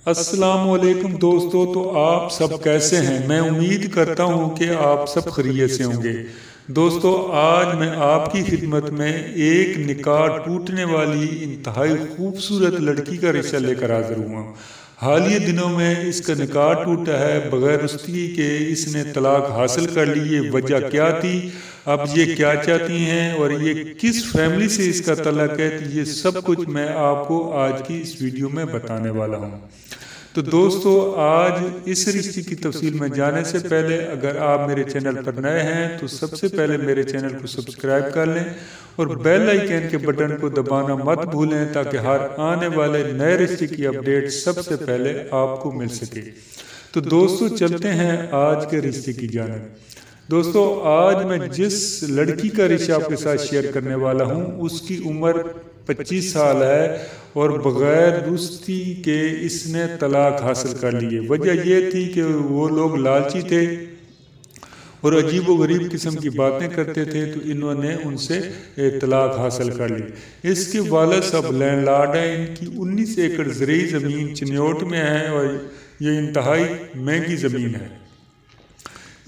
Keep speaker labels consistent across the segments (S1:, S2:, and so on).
S1: السلام علیکم دوستو، تو آپ سب کیسے ہیں؟ میں امید کرتا ہوں کہ آپ سب خیریت سے ہوں گے۔ دوستو، آج میں آپ کی خدمت میں ایک نکاح ٹوٹنے والی انتہائی خوبصورت لڑکی کا رشتہ لے کر حاضر ہوا ہوں۔ حالیہ دنوں میں اس کا نکاح ٹوٹا ہے بغیر رشتگی کے۔ اس نے طلاق حاصل کر لی۔ یہ وجہ کیا تھی، اب یہ کیا چاہتی ہیں اور یہ کس فیملی سے اس کا تعلق ہے، یہ سب کچھ میں آپ کو آج کی اس ویڈیو میں بتانے والا ہوں۔ تو دوستو، آج اس رشتے کی تفصیل میں جانے سے پہلے اگر آپ میرے چینل پر نئے ہیں تو سب سے پہلے میرے چینل کو سبسکرائب کر لیں اور بیل آئیکن کے بٹن کو دبانا مت بھولیں تاکہ ہر آنے والے نئے رشتے کی اپڈیٹ سب سے پہلے آپ کو مل سکے۔ تو دوستو، چلتے ہیں آج کے رشتے کی جانب۔ دوستو، آج میں جس لڑکی کا رشتہ آپ کے ساتھ شیئر کرنے والا ہوں اس کی عمر 25 سال ہے اور بغیر رشتے کے اس نے طلاق حاصل کر لی ہے۔ وجہ یہ تھی کہ وہ لوگ لالچی تھے اور عجیب و غریب قسم کی باتیں کرتے تھے، تو انہوں نے ان سے طلاق حاصل کر لی۔ اس کے والد صاحب لینڈ لارڈ ہیں۔ ان کی 19 ایکڑ زرعی زمین چنیوٹ میں ہے اور یہ انتہائی مہنگی زمین ہے۔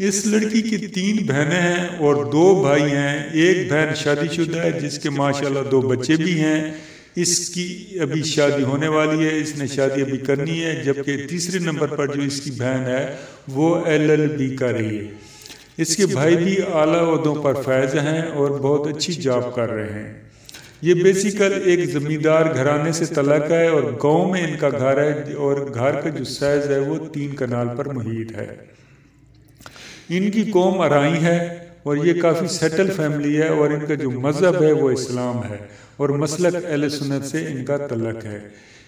S1: اس لڑکی کی 3 بہنیں ہیں اور 2 بھائی ہیں۔ ایک بہن شادی شدہ ہے جس کے ماشاءاللہ 2 بچے بھی ہیں۔ اس کی ابھی شادی ہونے والی ہے، اس نے شادی ابھی کرنی ہے، جبکہ تیسرے نمبر پر جو اس کی بہن ہے وہ LLB کر رہی ہے۔ اس کے بھائی بھی اعلیٰ عہدوں پر فائز ہیں اور بہت اچھی جاب کر رہے ہیں۔ یہ بیسیکل ایک زمیندار گھرانے سے تعلق ہے اور گاؤں میں ان کا گھر ہے اور گھر کا جو سائز ہے وہ 3 کنال پر محیط ہے۔ ان کی قوم ارائی ہے اور یہ کافی سیٹل فیملی ہے اور ان کا جو مذہب ہے وہ اسلام ہے اور مسلک اہل سنت سے ان کا تعلق ہے۔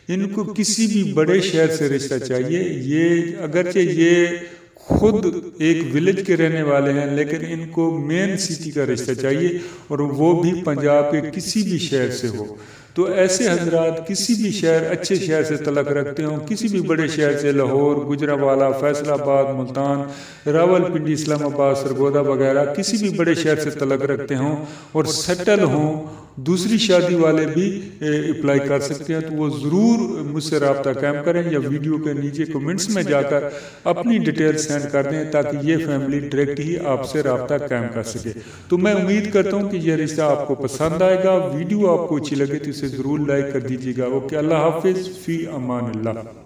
S1: ان کو کسی بھی بڑے شہر سے رشتہ چاہیے۔ یہ اگرچہ یہ خود ایک ولیج کے رہنے والے ہیں لیکن ان کو مین سٹی کا رشتہ چاہیے اور وہ بھی پنجاب کے کسی بھی شہر سے ہو۔ تو ایسے حضرات کسی بھی شہر، اچھے شہر سے تعلق رکھتے ہوں، کسی بھی بڑے شہر سے، لاہور، گجرانوالہ، فیصل آباد، ملتان، راولپنڈی، اسلام آباد، سرگودا وغیرہ کسی بھی بڑے شہر سے تعلق رکھتے ہوں اور سیٹل ہوں، دوسری شادی والے بھی اپلائی کر سکتے ہیں، تو وہ ضرور مجھ سے رابطہ قائم کریں یا ویڈیو کے نیچے کمنٹس میں جا کر اپنی ڈیٹیل سینڈ کر دیں تاکہ یہ فیملی ڈائریکٹ ہی آپ سے رابطہ قائم کر سکے۔ تو میں امید کرتا ہوں کہ یہ رشتہ آپ کو پسند آئے گا۔ ویڈیو آپ کو اچھی لگے تو اسے ضرور لائک کر دیجیے گا۔ اوکے، اللہ حافظ، فی امان اللہ۔